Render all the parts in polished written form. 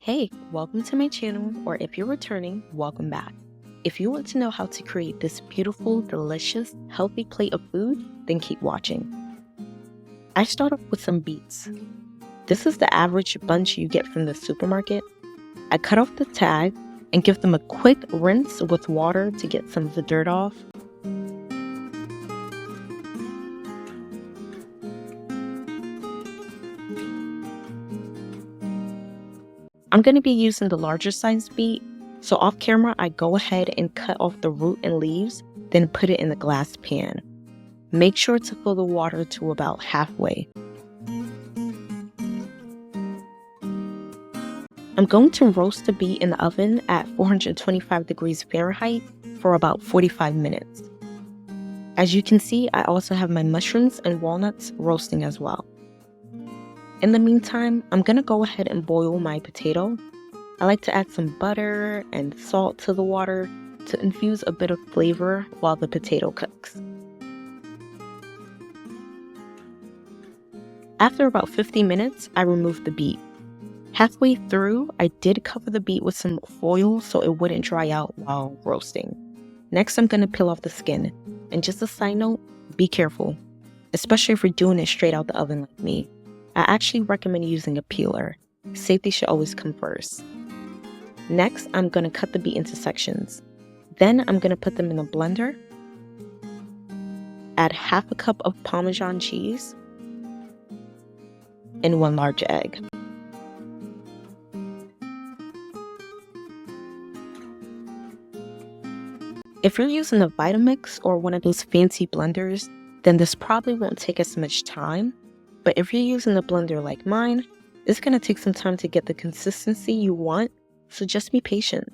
Hey, welcome to my channel, or if you're returning, welcome back. If you want to know how to create this beautiful, delicious, healthy plate of food, then keep watching. I start off with some beets. This is the average bunch you get from the supermarket. I cut off the tag and give them a quick rinse with water to get some of the dirt off. I'm going to be using the larger size beet, so off camera I go ahead and cut off the root and leaves, then put it in the glass pan. Make sure to fill the water to about halfway. I'm going to roast the beet in the oven at 425 degrees Fahrenheit for about 45 minutes. As you can see, I also have my mushrooms and walnuts roasting as well. In the meantime, I'm going to go ahead and boil my potato. I like to add some butter and salt to the water to infuse a bit of flavor while the potato cooks. After about 50 minutes, I remove the beet. Halfway through, I did cover the beet with some foil so it wouldn't dry out while roasting. Next, I'm going to peel off the skin. And just a side note, be careful, especially if you're doing it straight out the oven like me. I actually recommend using a peeler. Safety should always come first. Next, I'm going to cut the beet into sections. Then I'm going to put them in a blender. Add half a cup of Parmesan cheese and 1 large egg. If you're using a Vitamix or one of those fancy blenders, then this probably won't take as much time. But if you're using a blender like mine, it's going to take some time to get the consistency you want, so just be patient.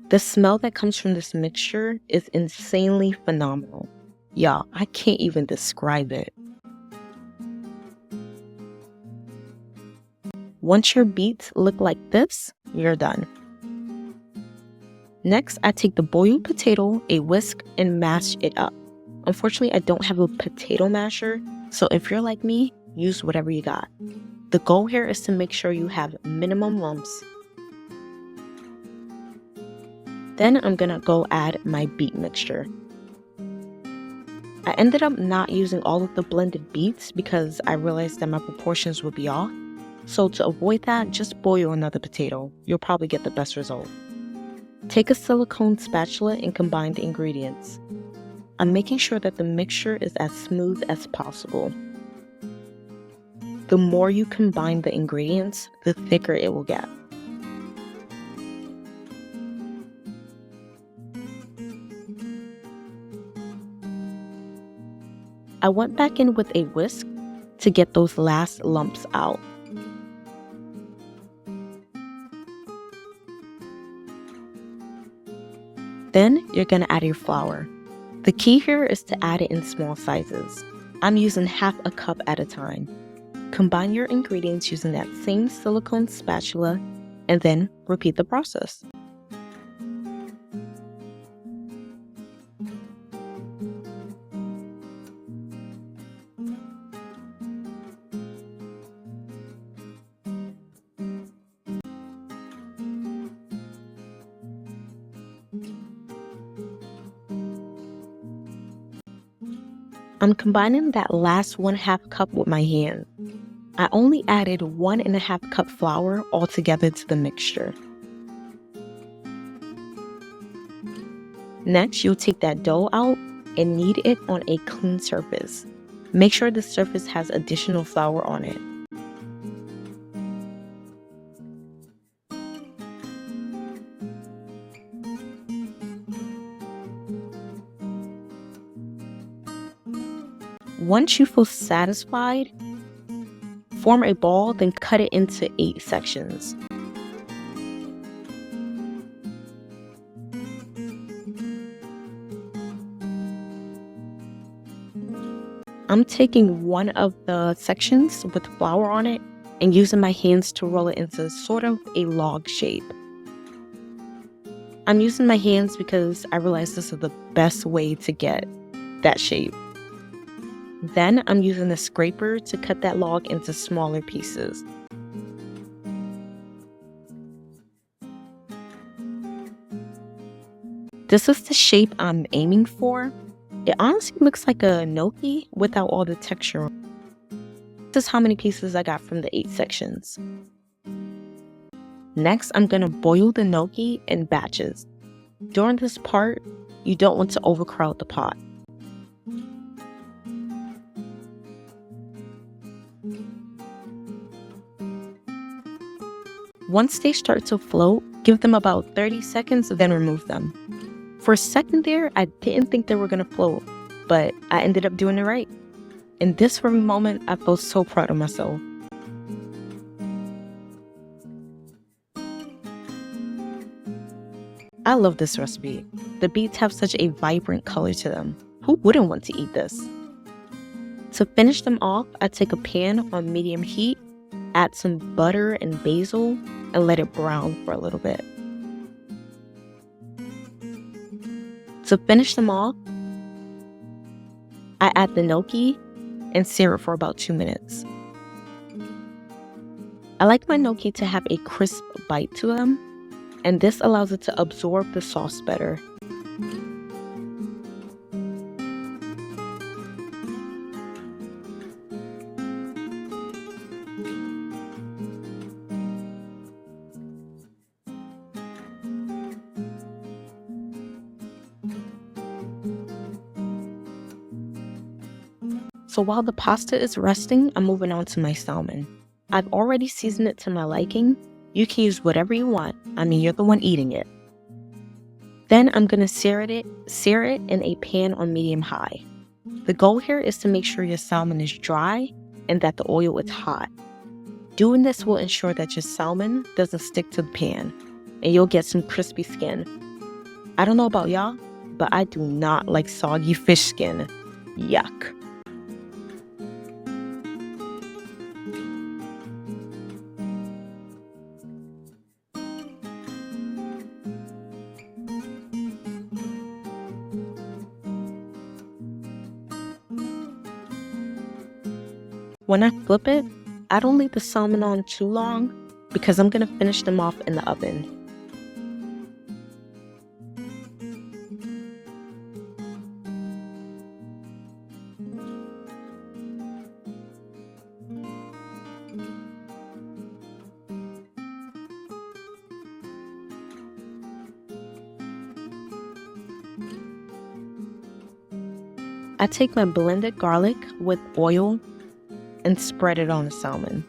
The smell that comes from this mixture is insanely phenomenal. Y'all, I can't even describe it. Once your beets look like this, you're done. Next, I take the boiled potato, a whisk, and mash it up. Unfortunately, I don't have a potato masher, so if you're like me, use whatever you got. The goal here is to make sure you have minimum lumps. Then I'm gonna go add my beet mixture. I ended up not using all of the blended beets because I realized that my proportions would be off. So to avoid that, just boil another potato. You'll probably get the best result. Take a silicone spatula and combine the ingredients. I'm making sure that the mixture is as smooth as possible. The more you combine the ingredients, the thicker it will get. I went back in with a whisk to get those last lumps out. Then you're going to add your flour. The key here is to add it in small sizes. I'm using half a cup at a time. Combine your ingredients using that same silicone spatula and then repeat the process. I'm combining that last 1/2 cup with my hand. I only added 1½ cup flour altogether to the mixture. Next, you'll take that dough out and knead it on a clean surface. Make sure the surface has additional flour on it. Once you feel satisfied, form a ball, then cut it into 8 sections. I'm taking one of the sections with flour on it and using my hands to roll it into sort of a log shape. I'm using my hands because I realize this is the best way to get that shape. Then I'm using a scraper to cut that log into smaller pieces. This is the shape I'm aiming for. It honestly looks like a gnocchi without all the texture. This is how many pieces I got from the 8 sections. Next, I'm gonna boil the gnocchi in batches. During this part, you don't want to overcrowd the pot. Once they start to float, give them about 30 seconds, then remove them. For a second there, I didn't think they were gonna float, but I ended up doing it right. In this very moment, I felt so proud of myself. I love this recipe. The beets have such a vibrant color to them. Who wouldn't want to eat this? To finish them off, I take a pan on medium heat, add some butter and basil, and let it brown for a little bit. To finish them off, I add the gnocchi and sear it for about 2 minutes. I like my gnocchi to have a crisp bite to them, and this allows it to absorb the sauce better. So while the pasta is resting, I'm moving on to my salmon. I've already seasoned it to my liking. You can use whatever you want. I mean, you're the one eating it. Then I'm gonna sear it in a pan on medium high. The goal here is to make sure your salmon is dry and that the oil is hot. Doing this will ensure that your salmon doesn't stick to the pan and you'll get some crispy skin. I don't know about y'all, but I do not like soggy fish skin. Yuck. When I flip it, I don't leave the salmon on too long because I'm gonna finish them off in the oven. I take my blended garlic with oil and spread it on the salmon.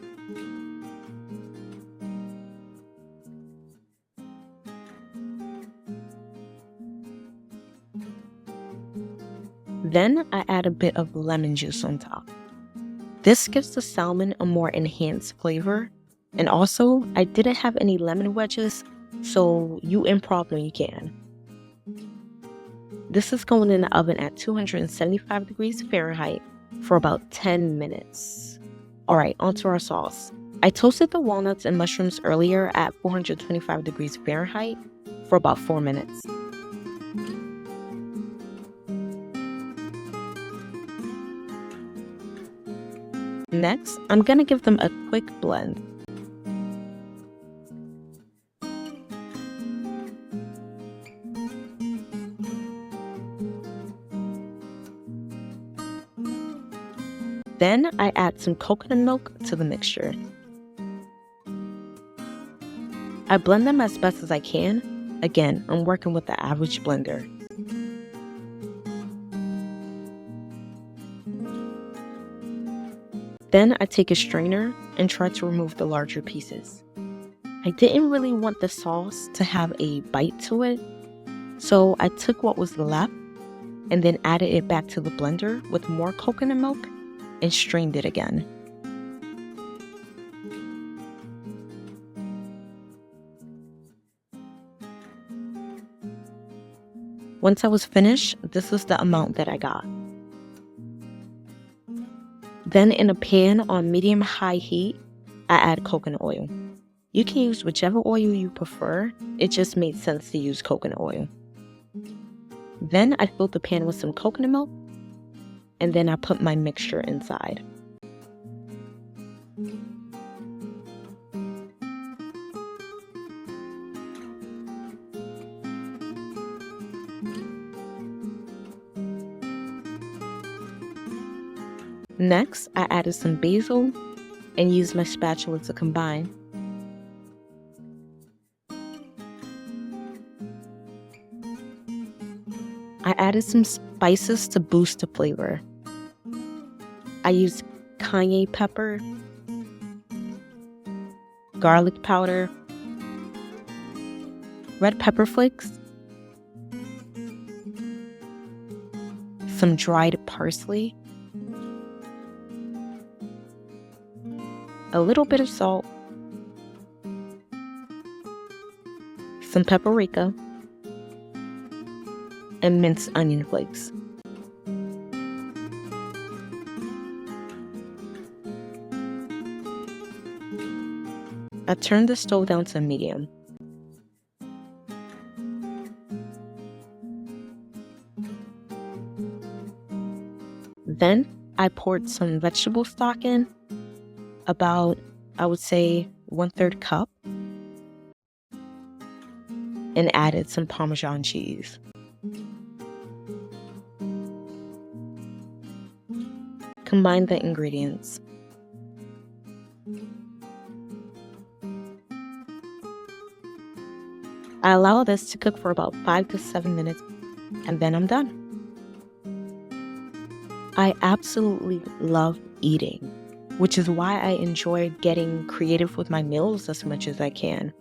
Then I add a bit of lemon juice on top. This gives the salmon a more enhanced flavor, and also I didn't have any lemon wedges, so you improv when you can. This is going in the oven at 275 degrees Fahrenheit for about 10 minutes. Alright, onto our sauce. I toasted the walnuts and mushrooms earlier at 425 degrees Fahrenheit for about 4 minutes. Next, I'm gonna give them a quick blend. Then I add some coconut milk to the mixture. I blend them as best as I can. Again, I'm working with the average blender. Then I take a strainer and try to remove the larger pieces. I didn't really want the sauce to have a bite to it, so I took what was left and then added it back to the blender with more coconut milk and strained it again. Once I was finished, this is the amount that I got. Then in a pan on medium-high heat, I add coconut oil. You can use whichever oil you prefer, it just made sense to use coconut oil. Then I filled the pan with some coconut milk, and then I put my mixture inside. Next, I added some basil and used my spatula to combine. I added some spices to boost the flavor. I used cayenne pepper, garlic powder, red pepper flakes, some dried parsley, a little bit of salt, some paprika, and minced onion flakes. I turned the stove down to medium. Then I poured some vegetable stock in, about, I would say, 1/3 cup, and added some Parmesan cheese. Combine the ingredients. I allow this to cook for about 5 to 7 minutes, and then I'm done. I absolutely love eating, which is why I enjoy getting creative with my meals as much as I can.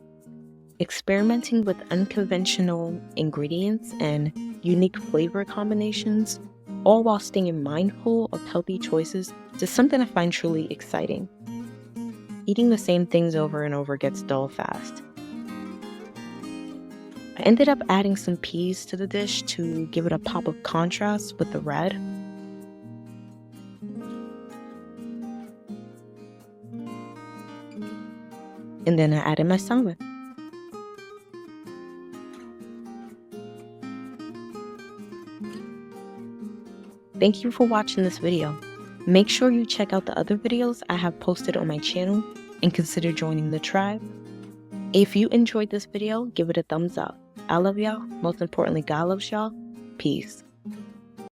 Experimenting with unconventional ingredients and unique flavor combinations, all while staying mindful of healthy choices, is something I find truly exciting. Eating the same things over and over gets dull fast. I ended up adding some peas to the dish to give it a pop of contrast with the red. And then I added my salmon. Thank you for watching this video. Make sure you check out the other videos I have posted on my channel and consider joining the tribe. If you enjoyed this video, give it a thumbs up. I love y'all. Most importantly, God loves y'all. Peace.